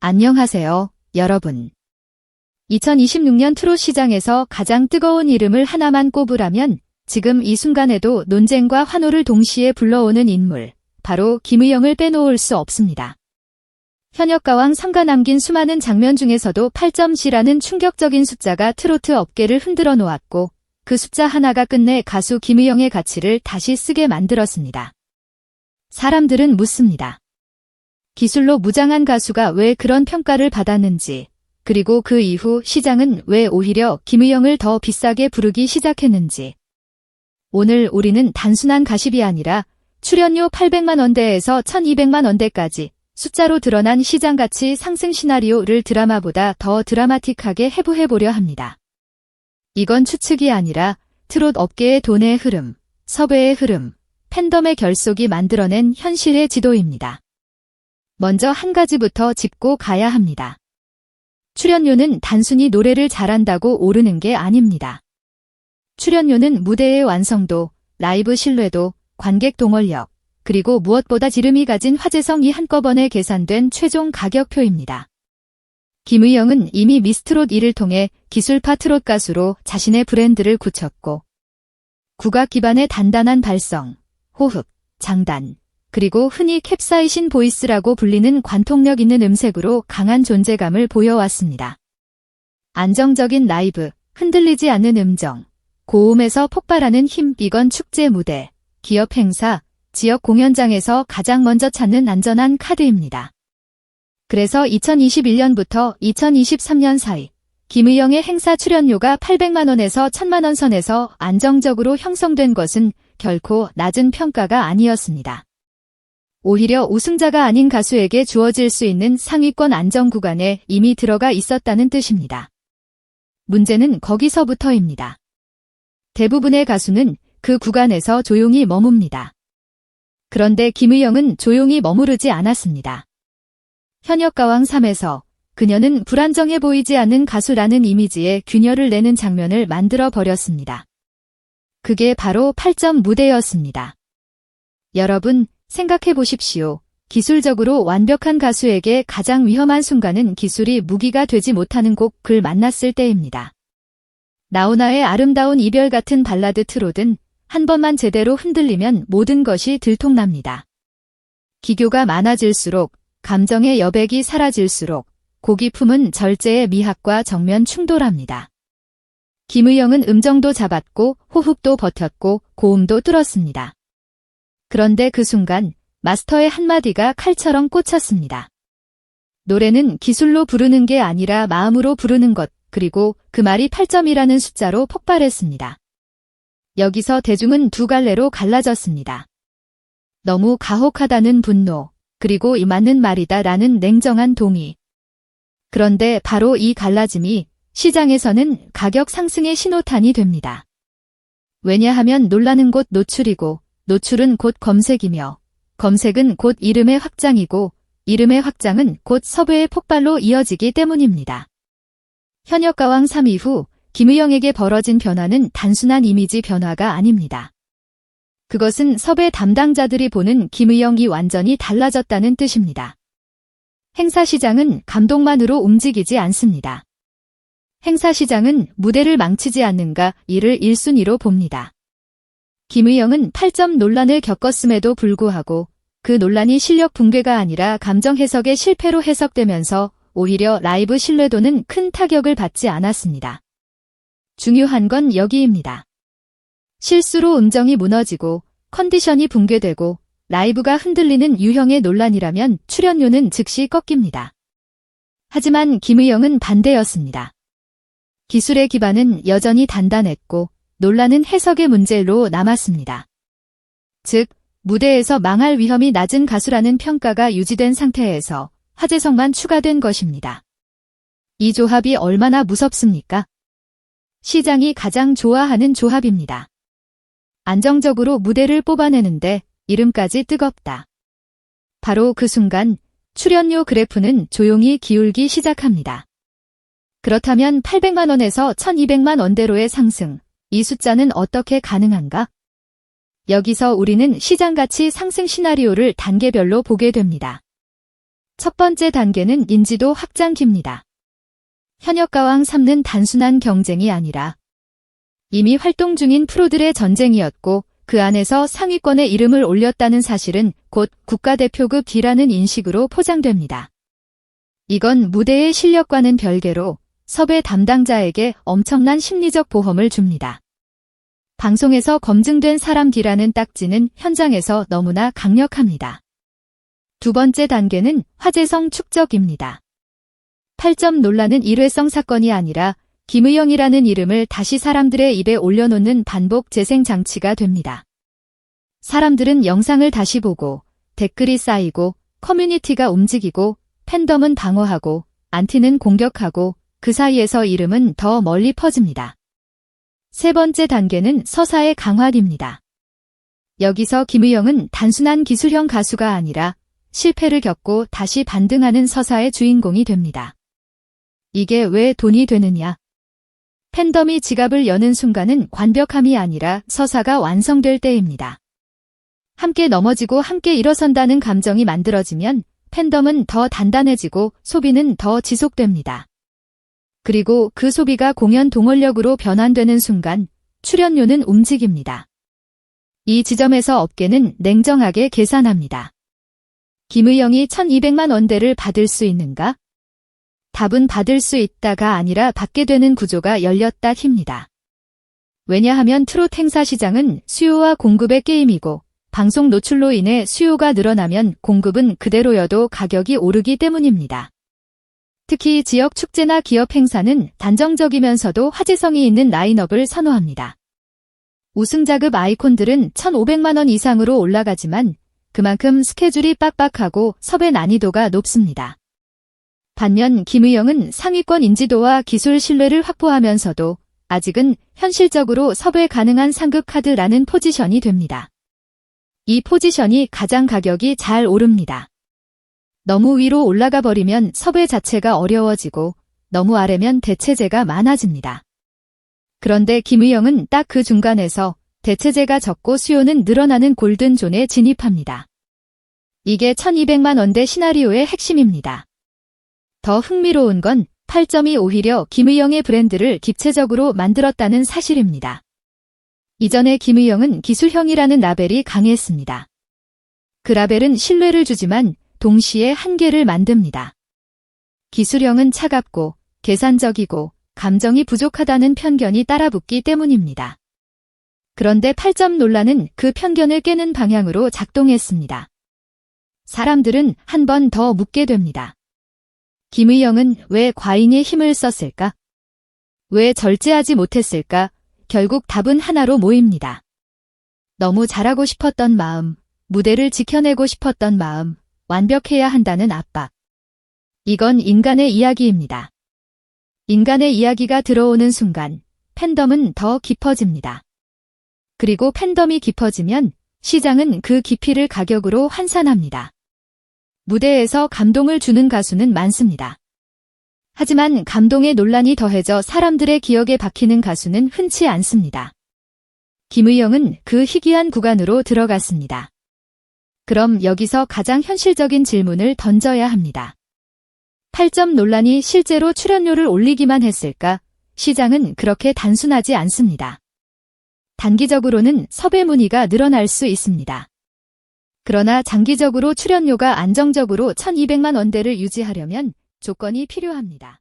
안녕하세요, 여러분. 2026년 트롯 시장에서 가장 뜨거운 이름을 하나만 꼽으라면 지금 이 순간에도 논쟁과 환호를 동시에 불러오는 인물, 바로 김의영을 빼놓을 수 없습니다. 현역가왕 3가 남긴 수많은 장면 중에서도 8.7라는 충격적인 숫자가 트로트 업계를 흔들어 놓았고 그 숫자 하나가 끝내 가수 김의영의 가치를 다시 쓰게 만들었습니다. 사람들은 묻습니다. 기술로 무장한 가수가 왜 그런 평가를 받았는지, 그리고 그 이후 시장은 왜 오히려 김의영을 더 비싸게 부르기 시작했는지. 오늘 우리는 단순한 가십이 아니라 출연료 800만 원대에서 1200만 원대까지 숫자로 드러난 시장가치 상승 시나리오를 드라마보다 더 드라마틱하게 해부해보려 합니다. 이건 추측이 아니라 트롯 업계의 돈의 흐름, 섭외의 흐름, 팬덤의 결속이 만들어낸 현실의 지도입니다. 먼저 한 가지부터 짚고 가야 합니다. 출연료는 단순히 노래를 잘한다고 오르는 게 아닙니다. 출연료는 무대의 완성도, 라이브 신뢰도, 관객 동원력, 그리고 무엇보다 지름이 가진 화제성이 한꺼번에 계산된 최종 가격표입니다. 김의영은 이미 미스트롯 1을 통해 기술파 트롯 가수로 자신의 브랜드를 굳혔고 국악 기반의 단단한 발성, 호흡, 장단, 그리고 흔히 캡사이신 보이스라고 불리는 관통력 있는 음색으로 강한 존재감을 보여왔습니다. 안정적인 라이브, 흔들리지 않는 음정, 고음에서 폭발하는 힘, 이건 축제 무대, 기업 행사, 지역 공연장에서 가장 먼저 찾는 안전한 카드입니다. 그래서 2021년부터 2023년 사이 김의영의 행사 출연료가 800만 원에서 1000만 원 선에서 안정적으로 형성된 것은 결코 낮은 평가가 아니었습니다. 오히려 우승자가 아닌 가수에게 주어질 수 있는 상위권 안정 구간에 이미 들어가 있었다는 뜻입니다. 문제는 거기서부터입니다. 대부분의 가수는 그 구간에서 조용히 머뭅니다. 그런데 김의영은 조용히 머무르지 않았습니다. 현역가왕 3에서 그녀는 불안정해 보이지 않는 가수라는 이미지에 균열을 내는 장면을 만들어 버렸습니다. 그게 바로 8점 무대였습니다. 여러분, 생각해 보십시오. 기술적으로 완벽한 가수에게 가장 위험한 순간은 기술이 무기가 되지 못하는 곡을 만났을 때입니다. 나훈아의 아름다운 이별 같은 발라드 트롯은 한 번만 제대로 흔들리면 모든 것이 들통납니다. 기교가 많아질수록, 감정의 여백이 사라질수록 곡이 품은 절제의 미학과 정면 충돌합니다. 김의영은 음정도 잡았고 호흡도 버텼고 고음도 뚫었습니다. 그런데 그 순간 마스터의 한마디가 칼처럼 꽂혔습니다. 노래는 기술로 부르는 게 아니라 마음으로 부르는 것, 그리고 그 말이 8점이라는 숫자로 폭발했습니다. 여기서 대중은 두 갈래로 갈라졌습니다. 너무 가혹하다는 분노, 그리고 이 맞는 말이다 라는 냉정한 동의. 그런데 바로 이 갈라짐이 시장에서는 가격 상승의 신호탄이 됩니다. 왜냐하면 논란은 곧 노출이고 노출은 곧 검색이며 검색은 곧 이름의 확장이고 이름의 확장은 곧 섭외의 폭발로 이어지기 때문입니다. 현역가왕 3 이후 김의영에게 벌어진 변화는 단순한 이미지 변화가 아닙니다. 그것은 섭외 담당자들이 보는 김의영이 완전히 달라졌다는 뜻입니다. 행사 시장은 감독만으로 움직이지 않습니다. 행사 시장은 무대를 망치지 않는가 이를 1순위로 봅니다. 김의영은 8점 논란을 겪었음에도 불구하고 그 논란이 실력 붕괴가 아니라 감정 해석의 실패로 해석되면서 오히려 라이브 신뢰도는 큰 타격을 받지 않았습니다. 중요한 건 여기입니다. 실수로 음정이 무너지고 컨디션이 붕괴되고 라이브가 흔들리는 유형의 논란이라면 출연료는 즉시 꺾입니다. 하지만 김의영은 반대였습니다. 기술의 기반은 여전히 단단했고 논란은 해석의 문제로 남았습니다. 즉, 무대에서 망할 위험이 낮은 가수라는 평가가 유지된 상태에서 화제성만 추가된 것입니다. 이 조합이 얼마나 무섭습니까? 시장이 가장 좋아하는 조합입니다. 안정적으로 무대를 뽑아내는데 이름까지 뜨겁다. 바로 그 순간 출연료 그래프는 조용히 기울기 시작합니다. 그렇다면 800만 원에서 1200만 원대로의 상승, 이 숫자는 어떻게 가능한가? 여기서 우리는 시장가치 상승 시나리오를 단계별로 보게 됩니다. 첫 번째 단계는 인지도 확장기입니다. 현역가왕 3는 단순한 경쟁이 아니라 이미 활동 중인 프로들의 전쟁이었고 그 안에서 상위권에 이름을 올렸다는 사실은 곧 국가대표급 기라는 인식으로 포장됩니다. 이건 무대의 실력과는 별개로 섭외 담당자에게 엄청난 심리적 보험을 줍니다. 방송에서 검증된 사람 D라는 딱지는 현장에서 너무나 강력합니다. 두 번째 단계는 화제성 축적입니다. 8점 논란은 일회성 사건이 아니라 김의영이라는 이름을 다시 사람들의 입에 올려놓는 반복 재생 장치가 됩니다. 사람들은 영상을 다시 보고 댓글이 쌓이고 커뮤니티가 움직이고 팬덤은 방어하고 안티는 공격하고 그 사이에서 이름은 더 멀리 퍼집니다. 세 번째 단계는 서사의 강화입니다. 여기서 김의영은 단순한 기술형 가수가 아니라 실패를 겪고 다시 반등하는 서사의 주인공이 됩니다. 이게 왜 돈이 되느냐? 팬덤이 지갑을 여는 순간은 완벽함이 아니라 서사가 완성될 때입니다. 함께 넘어지고 함께 일어선다는 감정이 만들어지면 팬덤은 더 단단해지고 소비는 더 지속됩니다. 그리고 그 소비가 공연 동원력으로 변환되는 순간 출연료는 움직입니다. 이 지점에서 업계는 냉정하게 계산합니다. 김의영이 1200만 원대를 받을 수 있는가? 답은 받을 수 있다가 아니라 받게 되는 구조가 열렸다 입니다. 왜냐하면 트롯 행사 시장은 수요와 공급의 게임이고 방송 노출로 인해 수요가 늘어나면 공급은 그대로여도 가격이 오르기 때문입니다. 특히 지역 축제나 기업 행사는 단정적이면서도 화제성이 있는 라인업을 선호합니다. 우승자급 아이콘들은 1,500만 원 이상으로 올라가지만 그만큼 스케줄이 빡빡하고 섭외 난이도가 높습니다. 반면 김의영은 상위권 인지도와 기술 신뢰를 확보하면서도 아직은 현실적으로 섭외 가능한 상급 카드라는 포지션이 됩니다. 이 포지션이 가장 가격이 잘 오릅니다. 너무 위로 올라가 버리면 섭외 자체가 어려워지고 너무 아래면 대체제가 많아집니다. 그런데 김의영은 딱 그 중간에서 대체제가 적고 수요는 늘어나는 골든존에 진입합니다. 이게 1200만 원대 시나리오의 핵심입니다. 더 흥미로운 건 8점이 오히려 김의영의 브랜드를 기체적으로 만들었다는 사실입니다. 이전에 김의영은 기술형이라는 라벨이 강했습니다. 그 라벨은 신뢰를 주지만 동시에 한계를 만듭니다. 기술형은 차갑고 계산적이고 감정이 부족하다는 편견이 따라붙기 때문입니다. 그런데 8점 논란은 그 편견을 깨는 방향으로 작동했습니다. 사람들은 한 번 더 묻게 됩니다. 김의영은 왜 과잉의 힘을 썼을까? 왜 절제하지 못했을까? 결국 답은 하나로 모입니다. 너무 잘하고 싶었던 마음, 무대를 지켜내고 싶었던 마음, 완벽해야 한다는 압박. 이건 인간의 이야기입니다. 인간의 이야기가 들어오는 순간 팬덤은 더 깊어집니다. 그리고 팬덤이 깊어지면 시장은 그 깊이를 가격으로 환산합니다. 무대에서 감동을 주는 가수는 많습니다. 하지만 감동의 논란이 더해져 사람들의 기억에 박히는 가수는 흔치 않습니다. 김의영은 그 희귀한 구간으로 들어갔습니다. 그럼 여기서 가장 현실적인 질문을 던져야 합니다. 8점 논란이 실제로 출연료를 올리기만 했을까? 시장은 그렇게 단순하지 않습니다. 단기적으로는 섭외 문의가 늘어날 수 있습니다. 그러나 장기적으로 출연료가 안정적으로 1200만 원대를 유지하려면 조건이 필요합니다.